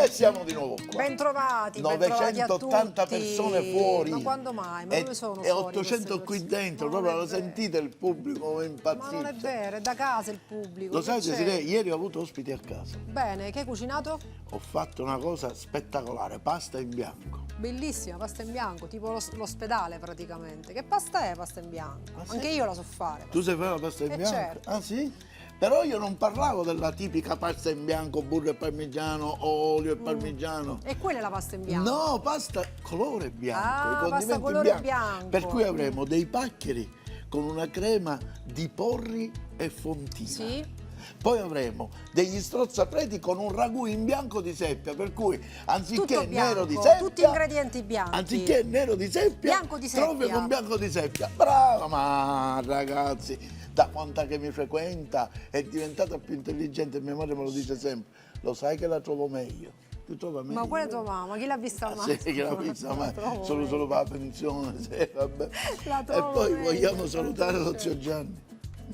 E siamo di nuovo qua. Bentrovati, 980 persone fuori. Ma quando mai? Ma dove sono e fuori 800 qui dentro, proprio lo sentite il pubblico come impazzito. Ma non è vero, è da casa il pubblico. Lo sai, che c'è? Desiree, ieri ho avuto ospiti a casa. Bene, che hai cucinato? Ho fatto una cosa spettacolare, pasta in bianco. Bellissima, pasta in bianco, tipo l'ospedale praticamente. Che pasta è pasta in bianco? Ah, sì? Anche io la so fare. Tu sai fare la pasta in bianco? Certo. Ah sì? Però io non parlavo della tipica pasta in bianco, burro e parmigiano, olio e parmigiano. E quella è la pasta in bianco? No, pasta colore bianco, Ah, i condimenti pasta colore bianco. Per cui avremo dei paccheri con una crema di porri e fontina. Sì. Poi avremo degli strozzapreti con un ragù in bianco di seppia, per cui anziché Tutto bianco, nero di seppia, tutti ingredienti bianchi. anziché nero di seppia, Bianco di seppia. proprio con bianco di seppia. Brava, ma ragazzi, da quanta che mi frequenta è diventata più intelligente, mia madre me lo dice sempre, lo sai che la trovo meglio. Tu trova meglio? Ma quella è tua mamma, chi l'ha vista mai? Sì, che l'ha vista mai, solo per la pensione, sì, vabbè. La E trovo poi meglio. vogliamo salutare lo zio Gianni.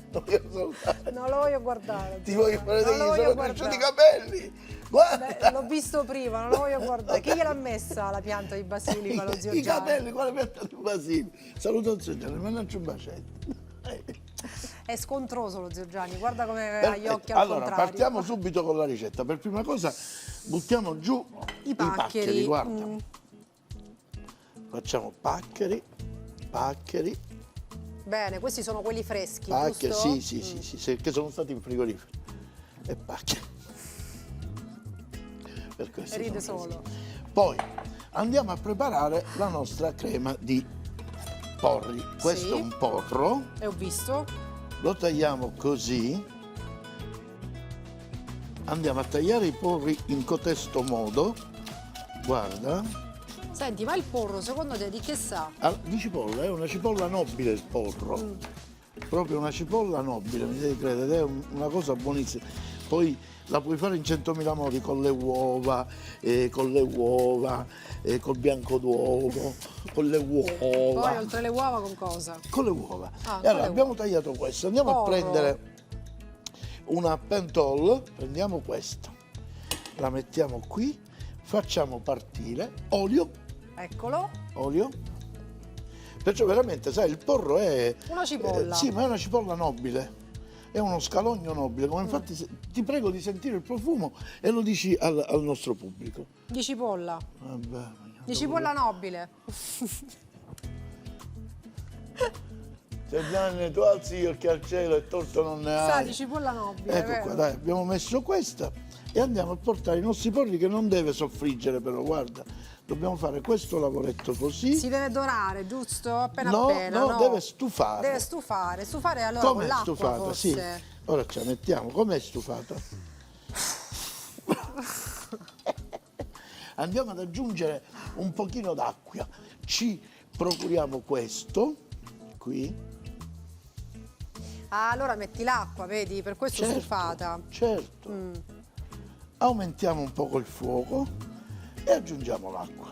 Lo vogliamo salutare. Non lo voglio guardare. Ti voglio fare Non degli lo voglio sono guardare. cresciuti i capelli. Guarda. L'ho visto prima, non lo voglio guardare. Chi gliel'ha messa la pianta di basilico allo zio I Gianni? capelli, quale pianta di basilico. Saluto il zio Gianni, mannaggia un bacetto. È scontroso lo zio Gianni, guarda come ha gli occhi al Allora, contrario. partiamo subito con la ricetta. Per prima cosa buttiamo giù I paccheri. guarda. Facciamo paccheri. Bene, questi sono quelli freschi, Paccheri, giusto? sì, che sono stati in frigorifero. E paccheri. Per questo Ride sono solo. freschi. Poi andiamo a preparare la nostra crema di porri. Questo Sì. è un porro, E ho visto. lo tagliamo così. Andiamo a tagliare i porri in cotesto modo. Guarda. Senti, ma il porro secondo te di che sa? Di cipolla, è una cipolla nobile il porro. Proprio una cipolla nobile, mi devi credere, ed è una cosa buonissima. Poi la puoi fare in 100.000 modi, con le uova, col bianco d'uovo, con le uova. Poi oltre le uova con cosa? Con le uova. Ah, E con allora le abbiamo tagliato questo, andiamo Porro. a prendere una pentole, prendiamo questa, la mettiamo qui, facciamo partire olio. Eccolo. Olio. Perciò veramente, sai, il porro è... Una cipolla. sì, ma è una cipolla nobile. È uno scalogno nobile. Come infatti ti prego di sentire il profumo e lo dici al nostro pubblico. Di cipolla. Vabbè, Di cipolla nobile. Se Gianni tu alzi gli occhi al cielo e torto non ne Sa hai. di cipolla nobile, Ecco vero? qua, dai, abbiamo messo questa e andiamo a portare i nostri porri, che non deve soffriggere però, guarda. Dobbiamo fare questo lavoretto così. Si deve dorare, giusto? Appena No, appena, no, deve stufare. Deve stufare. Stufare allora Com'è con l'acqua stufata? forse. Sì. Ora ce la mettiamo. Com'è stufata? Andiamo ad aggiungere un pochino d'acqua. Ci procuriamo questo qui. Ah, allora metti l'acqua, vedi? Per questo è stufata. Certo. Aumentiamo un poco il fuoco e aggiungiamo l'acqua.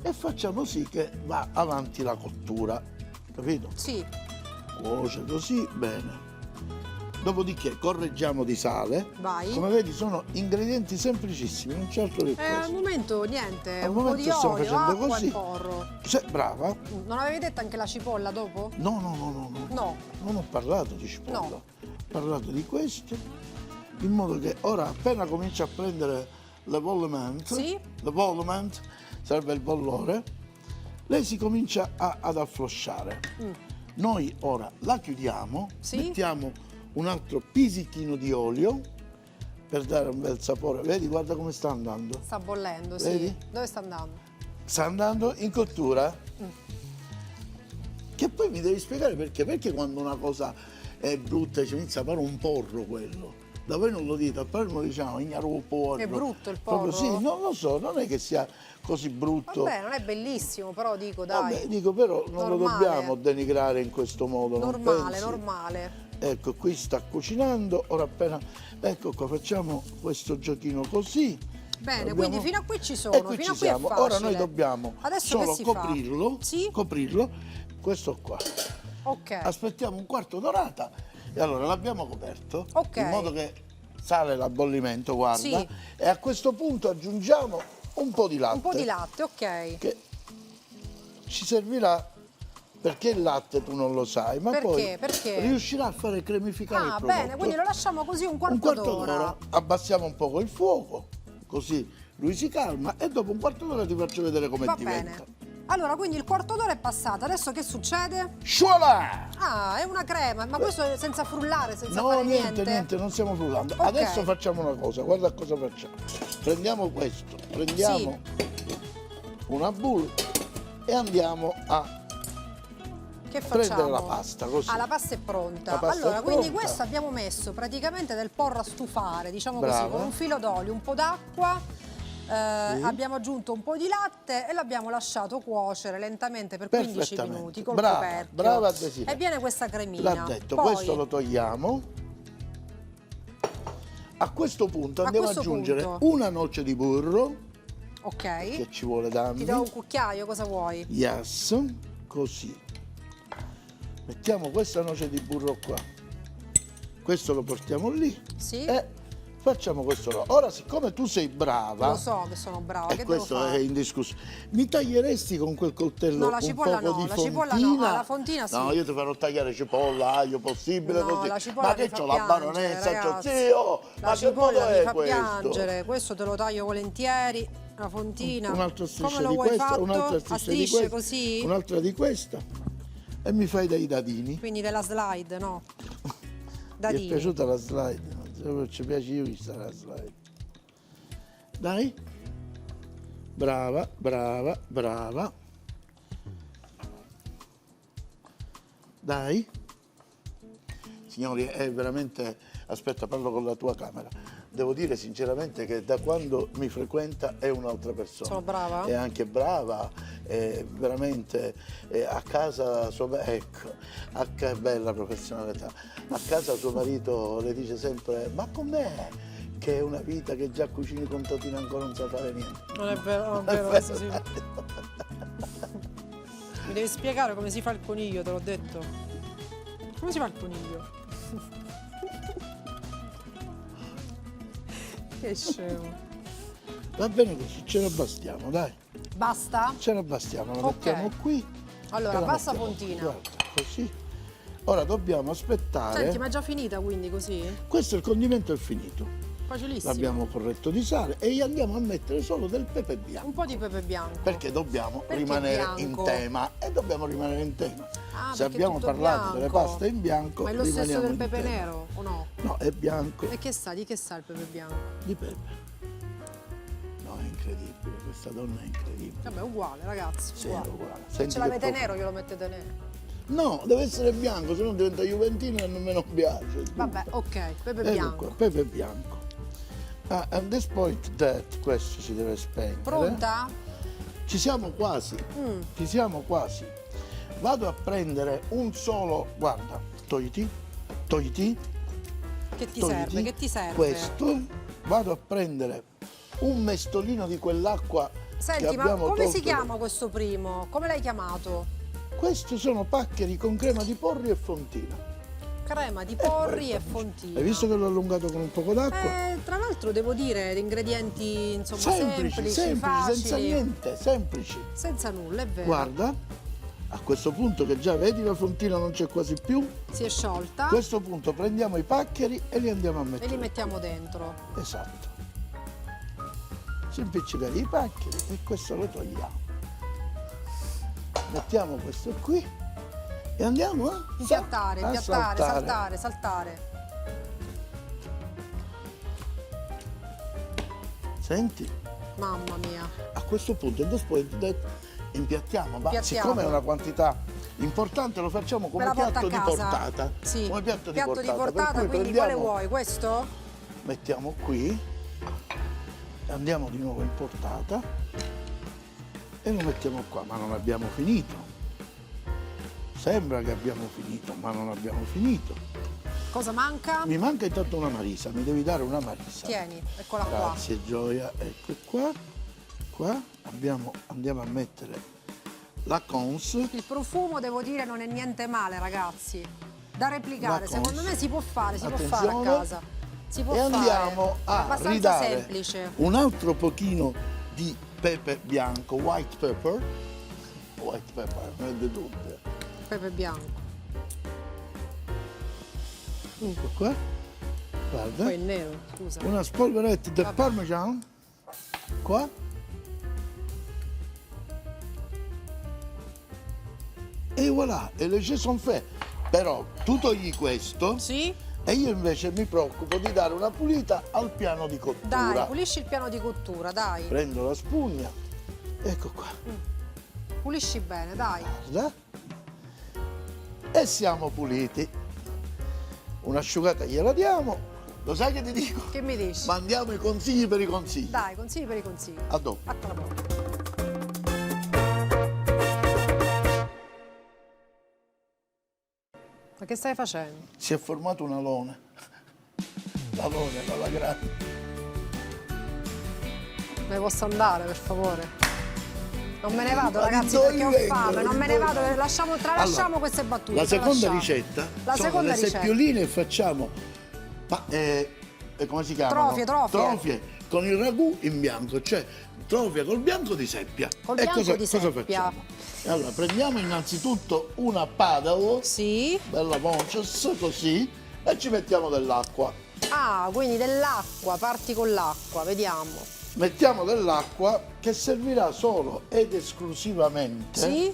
E facciamo sì che va avanti la cottura. Capito? Sì. Cuoce così, bene. Dopodiché correggiamo di sale. Vai. Come vedi sono ingredienti semplicissimi, non c'è altro che Al questo. momento niente, Al un po' momento di stiamo olio, facendo acqua così. e porro. Brava? Non avevi detto anche la cipolla dopo? No. No. Non ho parlato di cipolla. No. Ho parlato di questo, in modo che ora appena comincia a prendere l'evolvement, Sì. l'evolvement serve il bollore, lei si comincia ad afflosciare. Noi ora la chiudiamo, Sì. mettiamo un altro pizzichino di olio per dare un bel sapore. Vedi, guarda come sta andando. Sta bollendo, Vedi? sì. Dove sta andando? Sta andando in cottura. Che poi mi devi spiegare perché. Perché quando una cosa è brutta ci inizia a fare un porro quello. Da voi non lo dite, a Palermo diciamo ignaro porro. È brutto il Proprio porro? sì, non lo so, non è che sia così brutto. Vabbè, non è bellissimo, però dico, dai. Vabbè, dico però non lo Normale. dobbiamo denigrare in questo modo. non Normale, pensi? normale. Ecco, qui sta cucinando, ora appena... Ecco qua, facciamo questo giochino così. Bene, Abbiamo- quindi fino a qui ci sono, E qui fino ci a qui è siamo. facile. Ora noi dobbiamo Adesso solo che si fa? coprirlo, Sì? coprirlo, questo qua. Ok. Aspettiamo un quarto d'orata e allora l'abbiamo coperto Ok. in modo che sale l'abbollimento, guarda. Sì. E a questo punto aggiungiamo un po' di latte. Un po' di latte, ok. Che ci servirà, perché il latte tu non lo sai, ma Perché? poi Perché? riuscirà a fare cremificare il Ah, prodotto. bene, quindi lo lasciamo così un Un quarto quarto d'ora. d'ora, abbassiamo un poco il fuoco, così lui si calma e dopo un quarto d'ora ti faccio vedere come Va diventa. bene. Allora, quindi il quarto d'ora è passato, adesso che succede? Voilà! Ah, è una crema, ma questo è senza frullare, senza No, fare niente, non stiamo frullando. Ok. Adesso facciamo una cosa, guarda cosa facciamo. Prendiamo questo, prendiamo una boule e andiamo a Che prendere facciamo? la pasta, così. Ah, la pasta è pronta. La pasta allora, è quindi pronta. questo abbiamo messo praticamente del porro a stufare, diciamo così, Brava. con un filo d'olio, un po' d'acqua. Abbiamo aggiunto un po' di latte e l'abbiamo lasciato cuocere lentamente per 15 Perfettamente. minuti col Brava, coperchio. brava Desiree. E viene questa cremina. L'ha detto, Poi, questo lo togliamo. A questo punto A andiamo questo ad aggiungere punto. una noce di burro, ok. che ci vuole da Ti do un cucchiaio, cosa vuoi? Yes, così. Mettiamo questa noce di burro qua. Questo lo portiamo lì. Sì. E facciamo questo. Ora, siccome tu sei brava, Lo so che sono brava, e che devo questo è fare? indiscusso, mi taglieresti con quel coltello No, la un cipolla poco no, di la fontina? cipolla no. Ah, la fontina sì. No, io ti farò tagliare cipolla, aglio possibile, No, così. la cipolla Ma mi che fa c'ho la piangere, baronessa, c'ho ragazzi. zio? La Ma che modo cipolla mi è fa questo? piangere, questo te lo taglio volentieri, la fontina. Un'altra striscia Come lo di vuoi questa, fatto? un'altra A striscia di strisce questa, così? un'altra di questa e mi fai dei dadini. Quindi della slide, no? Mi è Dadini. piaciuta la slide, ci piace io questa la slide. Dai. Brava, brava, brava. Dai. Signori, è veramente... Aspetta, parlo con la tua camera. Devo dire sinceramente che da quando mi frequenta è un'altra persona. Sono brava? È anche brava, è veramente a casa ecco, che bella professionalità. A casa suo marito le dice sempre: ma com'è che è una vita che già cucini con Totino ancora non sa fare niente? Non è vero, non è vero, questo sì. Mi devi spiegare come si fa il coniglio, te l'ho detto. Come si fa il coniglio? Che scemo. Va bene così, ce ne bastiamo, dai. Basta? Ce ne bastiamo, la Ok. mettiamo qui. Allora, e la basta mettiamo qui, fontina. guarda, così. Ora dobbiamo aspettare. Senti, ma è già finita quindi così? Questo il condimento è finito. Facilissimo. L'abbiamo corretto di sale e gli andiamo a mettere solo del pepe bianco. Un po' di pepe bianco. Perché dobbiamo Perché rimanere bianco? in tema e dobbiamo rimanere in tema. Ah, Se perché è abbiamo tutto parlato delle bianco. paste in bianco, Ma è lo stesso rimaniamo del in pepe tema. nero o no? No, è bianco E che sa? Di che sa il pepe bianco? di pepe. No, è incredibile, questa donna è incredibile. Vabbè, uguale, ragazzi. Sì, Uguale. è uguale. Se Senti ce che l'avete proprio- nero, glielo mettete nero. No, deve essere bianco, se no diventa juventino e non me non piace. Vabbè, ok, pepe Ecco bianco. qua, pepe bianco. Ah, at this point that, questo si deve spegnere. Pronta? Ci siamo quasi, ci siamo quasi. Vado a prendere un solo, guarda, togliti, Che ti togliti serve? Che ti serve? questo. Vado a prendere un mestolino di quell'acqua che Senti, ma abbiamo come si tolto. chiama questo primo? Come l'hai chiamato? Questi sono paccheri con crema di porri e fontina. Crema di porri e fontina. Hai visto che l'ho allungato con un poco d'acqua? Tra l'altro devo dire, ingredienti insomma Semplici, semplici, facili, senza niente, semplici. senza nulla, è vero. Guarda, a questo punto che già vedi la fontina non c'è quasi più, Si è sciolta a questo punto prendiamo i paccheri e li andiamo a e mettere. li mettiamo dentro. Esatto. Semplificare i paccheri e questo lo togliamo. Mettiamo questo qui e andiamo a Impiattare, a saltare, saltare. Senti, Mamma mia. a questo punto in this point that impiattiamo, ma Impiattiamo. siccome è una quantità importante lo facciamo Me come la porto piatto a di casa. portata. Sì. Come piatto di per portata, cui quindi quale prendiamo- vuoi? Questo? Mettiamo qui, andiamo di nuovo in portata e lo mettiamo qua, ma non abbiamo finito. Sembra che abbiamo finito, ma non abbiamo finito. Cosa manca? Mi manca intanto una marisa, mi devi dare una marisa. Tieni, eccola qua. Grazie Gioia, ecco qua. Qua andiamo a mettere la cons. Il profumo, devo dire, non è niente male, ragazzi. Da replicare, La secondo cons. me si può fare a Attenzione. casa. Si può e fare. andiamo È a abbastanza ridare semplice. un altro pochino di pepe bianco, white pepper, non è di dubbio. Pepe bianco. Ecco qua, guarda, Poi il nero, scusa. una spolveretta del parmigiano, qua, e voilà, e le ci sono fatte. Però tu togli questo Sì? e io invece mi preoccupo di dare una pulita al piano di cottura. Dai, pulisci il piano di cottura, dai. Prendo la spugna, ecco qua, Pulisci bene, dai. guarda, e siamo puliti. Un'asciugata gliela diamo, lo sai che ti dico? Che mi dici? Mandiamo i consigli per i consigli. Dai, consigli per i consigli. A dopo. A tra poco. Ma che stai facendo? Si è formato un alone. L'alone, la grande. Me ne posso andare, per favore? Non me ne vado, Ma ragazzi, di perché ho dove fame. vengono? Non me Di ne dove vado, vengono? tralasciamo Allora, queste battute. La seconda tralasciamo. ricetta La sono seconda le ricetta. seppioline e facciamo come si chiamano? Trofie. Con il ragù in bianco, cioè trofie col bianco di seppia. Col e bianco cosa, di cosa seppia. facciamo? Allora, prendiamo innanzitutto una padano, Sì. bella ponchos, così, e ci mettiamo dell'acqua. Ah, quindi dell'acqua, parti con l'acqua, vediamo. Mettiamo dell'acqua che servirà solo ed esclusivamente Sì?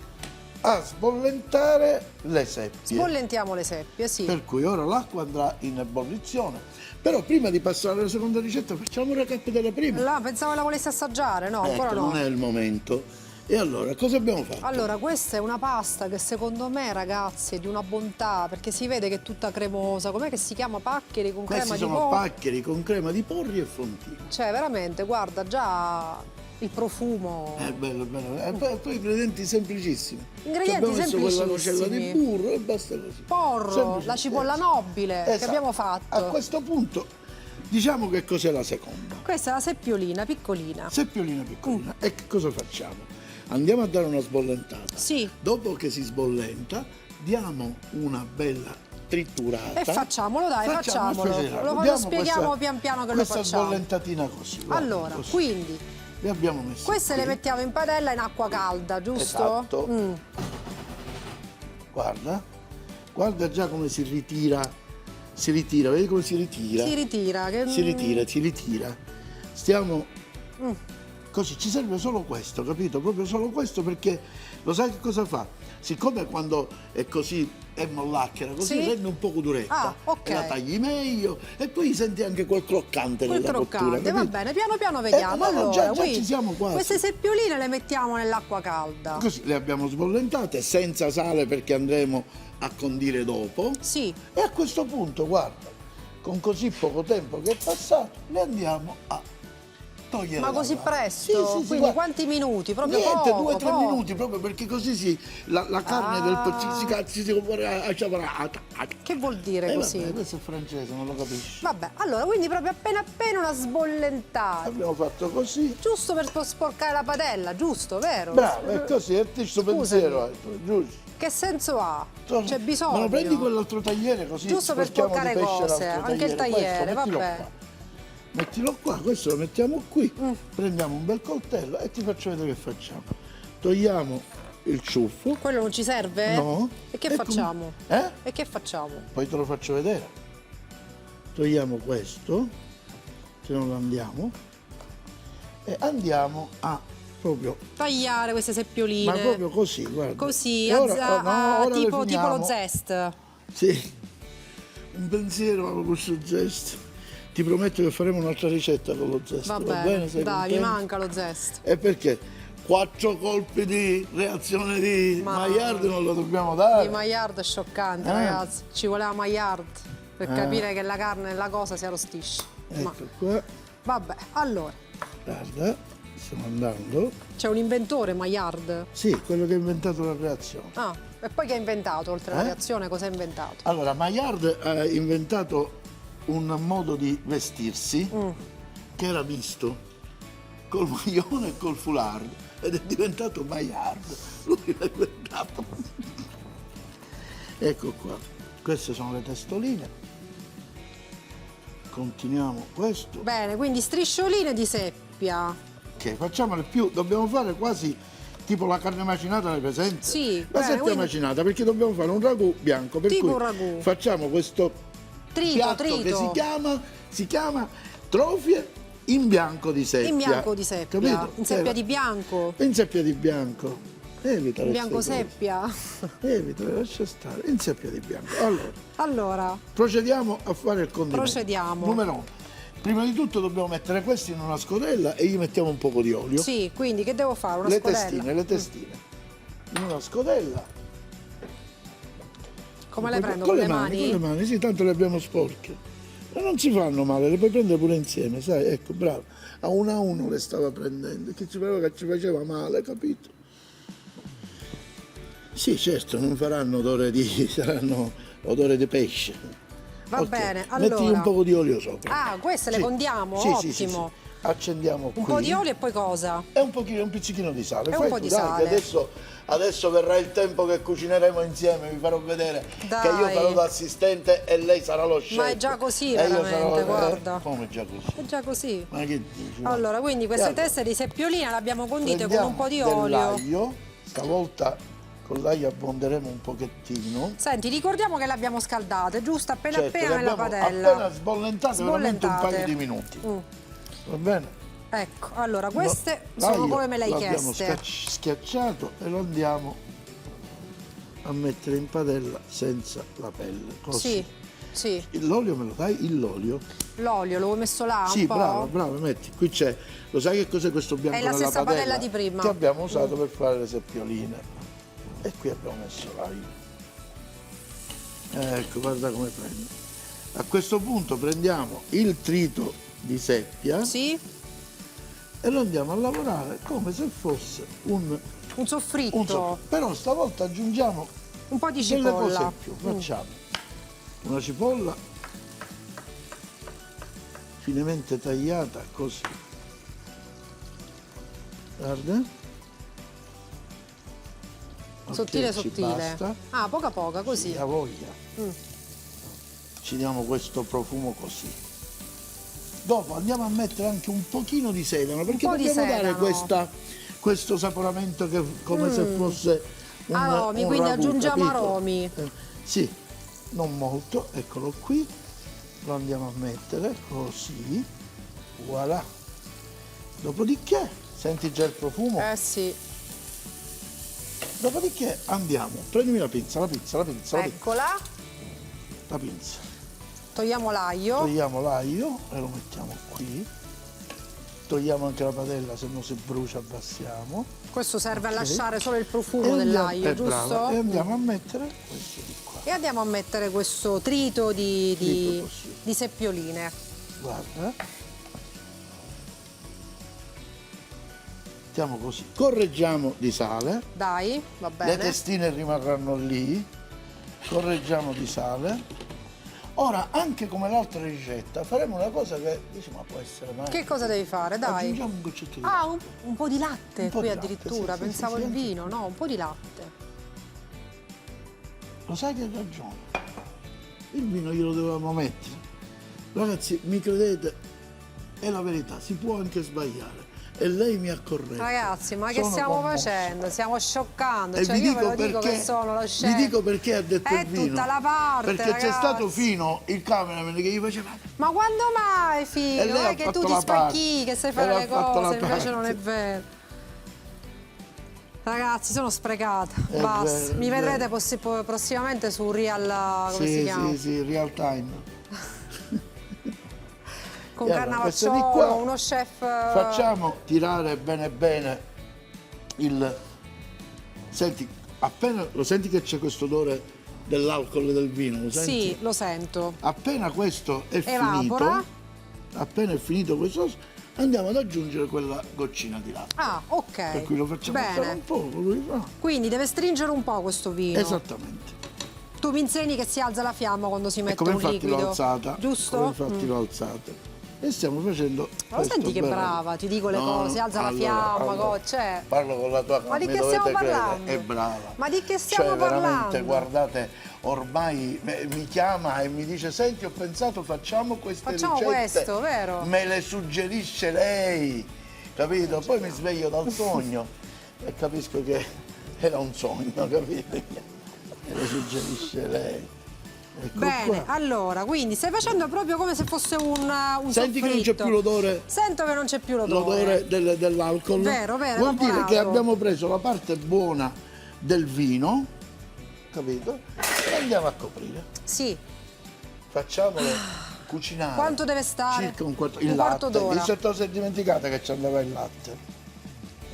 a sbollentare le seppie. Sbollentiamo le seppie, sì. Per cui ora l'acqua andrà in ebollizione. Però prima di passare alla seconda ricetta facciamo un recap della prima. Là, pensavo che la volessi assaggiare, no, ancora Ecco, no. non è il momento. E allora, cosa abbiamo fatto? Allora, questa è una pasta che secondo me, ragazzi, è di una bontà, perché si vede che è tutta cremosa. Com'è che si chiama? Paccheri con Questi crema di sono porro? paccheri con crema di porri e fontini. Cioè, veramente, guarda, già il profumo. È bello, bello. E poi ingredienti semplicissimi. Ingredienti Abbiamo messo quella nocella di semplicissimi. burro e basta così. Porro, Semplice. la cipolla nobile che Esatto. abbiamo fatto. A questo punto, diciamo che cos'è la seconda. Questa è la seppiolina, piccolina. Seppiolina piccolina. E che cosa facciamo? Andiamo a dare una sbollentata. Sì. Dopo che si sbollenta, diamo una bella triturata. E facciamolo, dai, facciamolo. Lo Diamo spieghiamo questa- pian piano che lo questa facciamo. sbollentatina così. guarda, Allora, così. quindi, Le abbiamo messe queste qui. le mettiamo in padella in acqua calda, giusto? Esatto. Guarda, guarda già come si ritira. Si ritira, vedi come si ritira? Si ritira. Che... Si ritira. Stiamo così, ci serve solo questo, capito? Proprio solo questo perché lo sai che cosa fa? Siccome quando è così è mollacchera, così Sì. rende un poco duretta. Ah, ok. E la tagli meglio e poi senti anche quel croccante Quel nella cottura. croccante, va capito? bene, piano piano vediamo. no, allora, già quindi, ci siamo quasi. queste seppioline le mettiamo nell'acqua calda. Così le abbiamo sbollentate senza sale perché andremo a condire dopo. Sì. E a questo punto, guarda, con così poco tempo che è passato, le andiamo a togliere. Ma così dalla- presto? Sì, Quindi guarda. quanti minuti? Proprio Niente, poco, 2-3 poco. minuti proprio perché così la carne del Che vuol dire così? Vabbè, questo è francese, non lo capisci. Vabbè, allora, quindi proprio appena una sbollentata. Abbiamo fatto così. Giusto per sporcare la padella, giusto, vero? Bravo, è così, è questo Scusami. pensiero, giusto. Che senso ha? C'è bisogno. Ma lo prendi quell'altro tagliere così Giusto per sporchiamo di sporcare pesce cose, l'altro anche il tagliere, Questo, mettilo vabbè. qua. Mettilo qua, questo lo mettiamo qui, prendiamo un bel coltello e ti faccio vedere che facciamo. Togliamo il ciuffo. Quello non ci serve? No. E che E facciamo? E che facciamo? poi te lo faccio vedere. Togliamo questo, se non lo andiamo, e andiamo a proprio, Tagliare queste seppioline. ma proprio così, guarda. Così, E ora- ora le tipo finiamo. lo zest. Sì, un pensiero a questo gesto. Ti prometto che faremo un'altra ricetta con lo zest. Va Va bene, Sei dai, mi contento? manca lo zest. E perché 4 colpi di reazione di Ma- Maillard non lo dobbiamo dare? Di Maillard è scioccante, Ah. ragazzi. Ci voleva Maillard per capire che la carne nella cosa si arrostisce. Ma Ecco qua, vabbè, allora, guarda, stiamo andando. c'è un inventore Maillard. Sì, quello che ha inventato la reazione. Ah, e poi che ha inventato, oltre alla Eh? reazione, cosa ha inventato? Allora, Maillard ha inventato un modo di vestirsi che era misto col maglione e col foulard ed è diventato Maillard. Lui l'ha inventato. Ecco qua, queste sono le testoline. continuiamo questo. Bene, quindi striscioline di seppia. Ok, facciamole più, dobbiamo fare quasi tipo la carne macinata, l'hai presente? Sì, La bene, seppia quindi- macinata, perché dobbiamo fare un ragù bianco, per Tipo cui un ragù. facciamo questo piatto che Trito. si chiama trofie in bianco di seppia. In bianco di seppia. Capito? In seppia di bianco. In seppia di bianco. Evita In le bianco ste cose. seppia. Evita, lascia stare. In seppia di bianco. Allora, Allora, procediamo a fare il condimento. Procediamo. Numero 1. Prima di tutto dobbiamo mettere questi in una scodella e gli mettiamo un poco di olio. sì, quindi che devo fare? Una le scodella? testine. In una scodella. Come le prendo? Con Con le le mani? Con le mani? mani, sì, tanto le abbiamo sporche. Ma non si fanno male, le puoi prendere pure insieme, sai? Ecco, bravo. A uno le stava prendendo, che ci pareva che ci faceva male, capito? Sì, certo, non faranno odore di, saranno odore di pesce. Va Ok, bene, metti allora. un po' di olio sopra. Ah, queste le condiamo? Sì, Ottimo. sì, sì, sì. Accendiamo Un qui. po' di olio e poi cosa? E un pizzichino di sale. E un Fai po' tu, di dai, sale. che adesso verrà il tempo che cucineremo insieme, vi farò vedere Dai. che io farò da assistente e lei sarà lo chef. Ma è già così, E io veramente, guarda. come già così? È già così. Ma che dici? Allora, quindi queste Allora, teste di seppioline le abbiamo condite con un prendiamo po' di olio. dell'aglio, stavolta con l'aglio abbonderemo un pochettino. Senti, ricordiamo che le abbiamo scaldate, giusto? Appena Certo, appena le nella abbiamo padella. appena sbollentate, veramente un paio di minuti. Va bene? Ecco, allora queste No, sono l'aglio come me le hai l'abbiamo chieste. schiacciato e lo andiamo a mettere in padella senza la pelle. Così. Sì, sì. L'olio me lo dai? L'olio? L'olio l'avevo messo là Sì, un po'. bravo, bravo, metti. Qui c'è, lo sai che cos'è questo bianco È la nella stessa padella di prima. che abbiamo usato per fare le seppioline. E qui abbiamo messo l'aglio. Ecco, guarda come prende. A questo punto prendiamo il trito di seppia Sì, e lo andiamo a lavorare come se fosse un soffritto. Però stavolta aggiungiamo Un po' di delle cipolla. cose in più. Facciamo una cipolla finemente tagliata così. Guarda. Ok, Sottile, ci sottile. basta. Ah, poca poca, così. Sì, a voglia. Ci diamo questo profumo così. Dopo andiamo a mettere anche un pochino di sedano, perché po' di dobbiamo dare sedano. questo saporamento che come se fosse un Aromi, un quindi ragù, aggiungiamo capito? aromi. Sì, non molto, eccolo qui. Lo andiamo a mettere così. Voilà. Dopodiché, senti già il profumo? Eh sì, Dopodiché andiamo, prendimi la pinza, la pinza. eccola. La pinza. Togliamo l'aglio. Togliamo l'aglio e lo mettiamo qui. Togliamo anche la padella, se no si brucia, abbassiamo. Questo serve Ok. a lasciare solo il E profumo andiamo- dell'aglio, giusto? brava, e andiamo a mettere questo di qua. E andiamo a mettere questo trito Trito così. di seppioline. Guarda. Mettiamo così. Correggiamo di sale. Dai, va Le bene. testine rimarranno lì. Correggiamo di sale. Ora, anche come l'altra ricetta, faremo una cosa che dici, ma può essere mai. Che cosa devi fare? Dai. Aggiungiamo un goccetto di Ah, un po' di latte Un po' qui di latte, addirittura, sì, sì, pensavo sì, il sì, vino, no, un po' di latte. Lo sai che hai ragione. Il vino glielo dovevamo mettere. Ragazzi, mi credete? È la verità, si può anche sbagliare. E lei mi ha corretto. Ragazzi, ma che Sono stiamo commosso. facendo? Stiamo scioccando, E cioè vi io dico ve lo dico perché, che sono lo vi chef. dico perché ha detto È il vino. tutta la parte, Perché c'è ragazzi. stato fino il cameraman che gli faceva. Ma quando mai, E figlio? lei Non ha è che fatto tu ti la spacchi, parte. che sai E fare lei le ha fatto la cose, invece parte. non è vero. Ragazzi, sono sprecata. È Basta. vero, Mi è vedrete vero. prossimamente su Real, come si chiama? Sì, real time. Con E allora, questo di Cannavacciolo, qua uno chef. Facciamo tirare bene il. Senti, appena lo senti che c'è questo odore dell'alcol e del vino, lo senti? Sì, lo sento. Appena questo è Evapora. finito, appena è finito questo, andiamo ad aggiungere quella goccina di latte. Ah, ok. Per cui lo facciamo stare Bene. un po', lui fa. Quindi deve stringere un po' questo vino. Esattamente. Tu mi insegni che si alza la fiamma quando si E mette come un infatti l'ho liquido. alzata. Giusto? Come infatti l'ho alzata. E stiamo facendo. Ma lo senti che brava, ti dico le cose, alza la fiamma, cioè. Parlo con la tua Ma di mi che dovete stiamo credere, parlando? è brava. Ma di che stiamo Cioè, veramente, parlando? guardate, ormai mi chiama e mi dice: senti, ho pensato, facciamo queste Facciamo ricette. questo, vero? Me le suggerisce lei, capito? Poi mi sveglio dal sogno e capisco che era un sogno, capito? Me le suggerisce lei. Ecco Bene, qua. allora, quindi stai facendo proprio come se fosse un Senti che non c'è soffritto. più l'odore. Sento che non c'è più l'odore. Dell'alcol. Vero, vero, Vuol dire evaporato. che abbiamo preso la parte buona del vino, capito? E andiamo a coprire. Sì. Facciamolo cucinare. Quanto deve stare? Circa un quarto, Un il quarto latte. d'ora. Il setto si è dimenticata che ci andava il latte.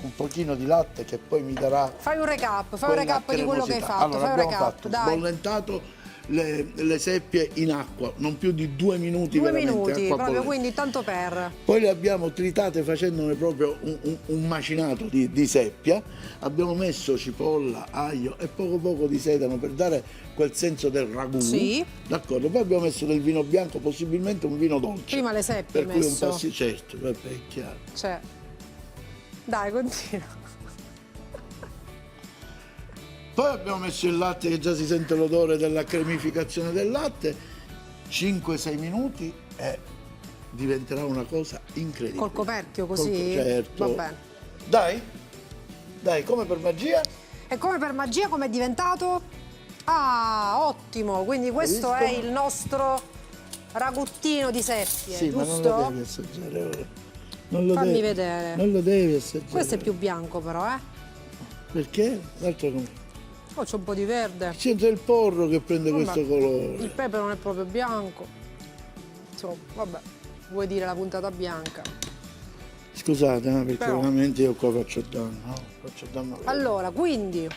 Un pochino di latte che poi mi darà. Fai un recap quella di quello che hai cremosità. fatto. Allora, Fai un abbiamo recap, fatto dai. sbollentato le seppie in acqua, non più di 2 minuti. 2 veramente, minuti, acqua proprio, bollente. quindi tanto per. Poi le abbiamo tritate facendone proprio un macinato di seppia, abbiamo messo cipolla, aglio e poco poco di sedano per dare quel senso del ragù. Sì. D'accordo, poi abbiamo messo del vino bianco, possibilmente un vino dolce. Prima le seppie per hai cui un messo. passi, certo, vabbè, è chiaro. Cioè. Dai, continua. Poi abbiamo messo il latte, che già si sente l'odore della cremificazione del latte, 5-6 minuti e diventerà una cosa incredibile. Col coperchio così? Certo. Va bene. Dai, come per magia. E come per magia come è diventato? Ah, ottimo, quindi questo visto? è il nostro raguttino di seppie, Sì, ma non giusto? lo devi assaggiare ora. Non lo Fammi devi- vedere. Non lo devi assaggiare. Questo è più bianco però, eh? Perché? L'altro come? Oh, c'è un po' di verde. C'è il porro che prende Vabbè, questo colore. Il pepe non è proprio bianco. Insomma, vabbè, vuoi dire la puntata bianca. Scusate, perché Però- veramente io qua faccio danno. No? Faccio danno. Allora, quindi,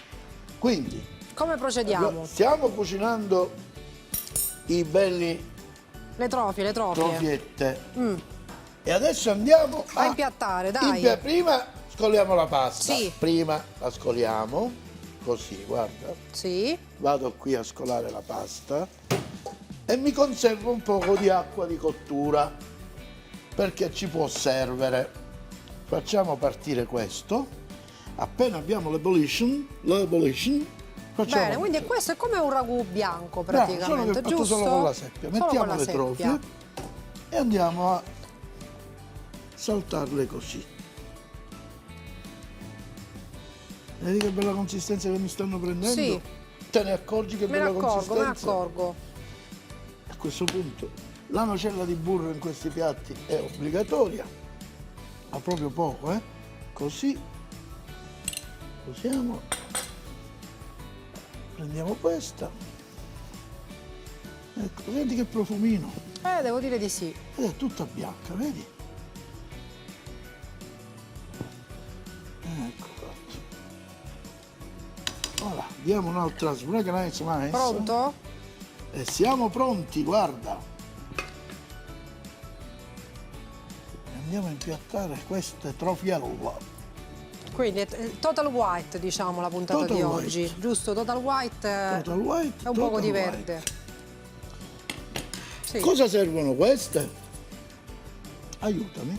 Quindi, come procediamo? stiamo cucinando i belli Le trofie. trofiette. Mm. E adesso andiamo A impiattare, dai. Prima scoliamo la pasta. Sì. Prima la scoliamo. Così, guarda. Sì, Vado qui a scolare la pasta e mi conservo un poco di acqua di cottura perché ci può servere. Facciamo partire questo. Appena abbiamo l'ebullition, facciamo. bene, quindi questo è come un ragù bianco No, solo praticamente, che fatto giusto? solo con la seppia. Solo Mettiamo con la le seppia. trofie e andiamo a saltarle così. Vedi che bella consistenza che mi stanno prendendo? Sì. Te ne accorgi che Me ne bella accorgo, me ne consistenza? accorgo. A questo punto la nocella di burro in questi piatti è obbligatoria, ma proprio poco, eh? Così usiamo, prendiamo questa, ecco, vedi che profumino, Devo dire di sì. ed è tutta bianca, vedi? Ecco fatto. Ora diamo un'altra sbraganancia mais. Pronto? E siamo pronti, guarda. Andiamo a impiattare queste trofielle. Quindi è total white, diciamo, la puntata Total di white. oggi. Giusto? Total white, Total white, è un poco total di white. verde. Sì. Cosa servono queste? Aiutami.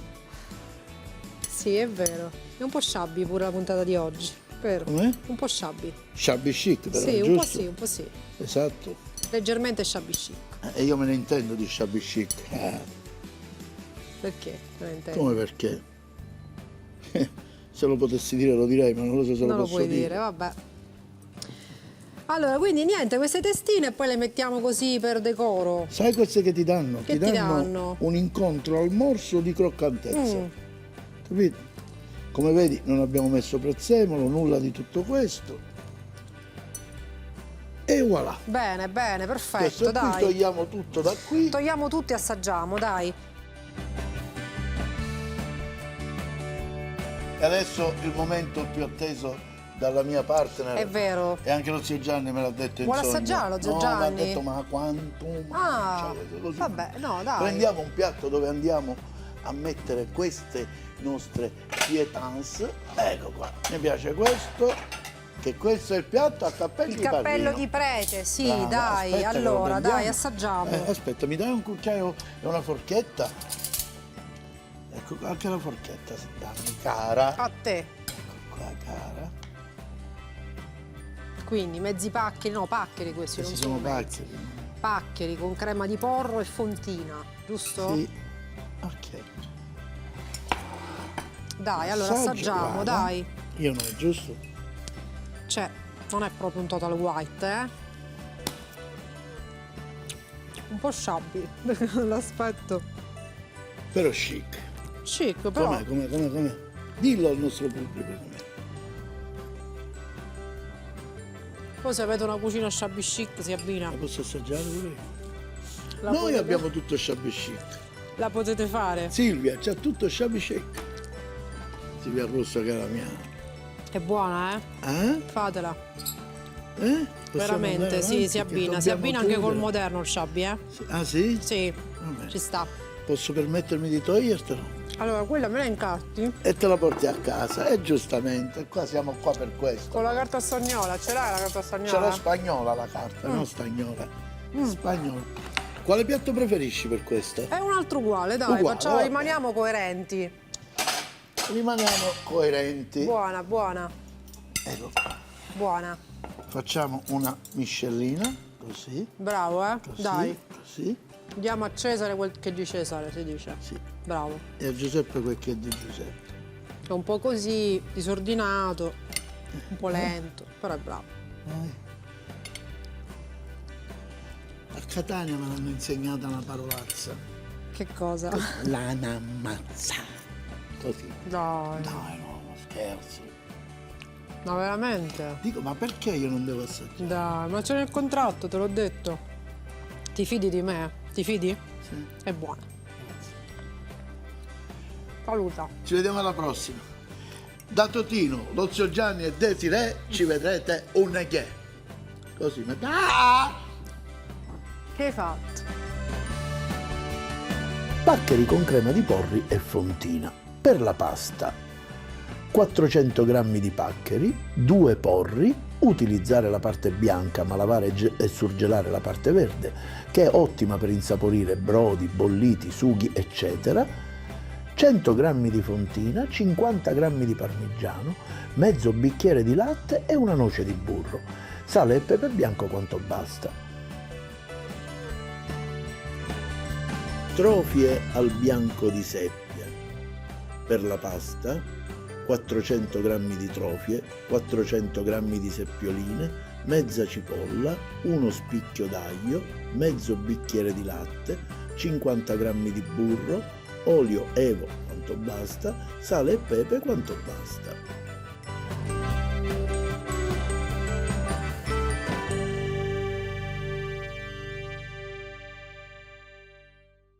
Sì, è vero. È un po' shabby pure la puntata di oggi. Vero? Com'è? Un po' shabby. Shabby chic, però, Sì, giusto? un po' sì. Esatto. Leggermente shabby chic. E io me ne intendo di shabby chic. Perché? Non intendo. Come perché? Se lo potessi dire lo direi, ma non lo so se Non lo lo posso puoi dire, vabbè. Allora, quindi niente, queste testine poi le mettiamo così per decoro. Sai queste che ti danno? Che ti danno? Un incontro al morso di croccantezza. Mm. Capito? Come vedi non abbiamo messo prezzemolo, nulla di tutto questo. E voilà. Bene, bene, perfetto, Adesso qui dai. togliamo tutto da qui. Togliamo tutto e assaggiamo, dai. E adesso il momento più atteso dalla mia partner. È vero. E anche lo zio Gianni me l'ha detto in Vuole sogno. assaggiarlo, zio No, Gianni? mi ha detto ma quanto Ah, mangia? Così. vabbè, no, dai. Prendiamo un piatto dove andiamo a mettere queste nostre pietans. Ecco qua, mi piace questo, che questo è il piatto a cappello Il di cappello Parrino. di prete, sì, Brava, dai, aspetta che lo allora, prendiamo. dai, assaggiamo. Aspetta, mi dai un cucchiaio e una forchetta? Ecco, anche la forchetta, dammi cara. A te. Ecco qua, cara. Quindi mezzi paccheri, no, paccheri questi, non Questi sono mezzi. paccheri. Paccheri con crema di porro e fontina, giusto? Sì. Ok. Dai, allora Assaggio, assaggiamo, guarda. dai. Io no, è giusto? Cioè, non è proprio un total white, eh? Un po' shabby, l'aspetto. Però chic. Chic, però. Com'è? Dillo al nostro pubblico com'è. Poi se avete una cucina shabby chic si abbina. La posso assaggiare pure io? La Noi potete- abbiamo tutto shabby chic. La potete fare. Silvia c'ha tutto shabby chic. Silvia Russo che è la mia. È buona, Eh? Fatela. Possiamo Veramente, andare sì, avanti, si che abbina. Si dobbiamo abbina anche col chiudere. moderno il shabby, eh? Ah sì? Sì, Vabbè. ci sta. Posso permettermi di togliertelo? Allora, quella me la incarti? E te la porti a casa. E giustamente, qua siamo qua per questo. Con la carta stagnola, ce l'hai la carta stagnola? C'è la spagnola la carta, non stagnola. Spagnola. Quale piatto preferisci per questo? È un altro uguale, dai, Uguale, vabbè. rimaniamo coerenti. Rimaniamo coerenti. Buona, buona, Ecco qua. buona. Facciamo una miscellina, così, Bravo, così, Dai, così. diamo a Cesare quel che è di Cesare, si dice. Sì. Bravo. E a Giuseppe quel che è di Giuseppe. È un po' così, disordinato, un po' lento, però è bravo. Vai. A Catania me l'hanno insegnata una parolazza. Che cosa? L'anammazza. Così. Dai, Dai, no, scherzo. ma veramente? Dico, ma perché io non devo assaggiare? Dai, ma c'è nel contratto, te l'ho detto. Ti fidi di me? Ti fidi? Sì. È buona. Saluta. Ci vediamo alla prossima. Da Totino, lo zio Gianni e Desiree ci vedrete un che. Così, Che hai fatto? Paccheri con crema di porri e fontina. Per la pasta, 400 g di paccheri, 2 porri, utilizzare la parte bianca ma lavare e surgelare la parte verde, che è ottima per insaporire brodi, bolliti, sughi, eccetera. 100 g di fontina, 50 g di parmigiano, mezzo bicchiere di latte e una noce di burro. Sale e pepe bianco quanto basta. Trofie al bianco di seppia. Per la pasta, 400 g di trofie, 400 g di seppioline, mezza cipolla, uno spicchio d'aglio, mezzo bicchiere di latte, 50 g di burro, olio evo quanto basta, sale e pepe quanto basta.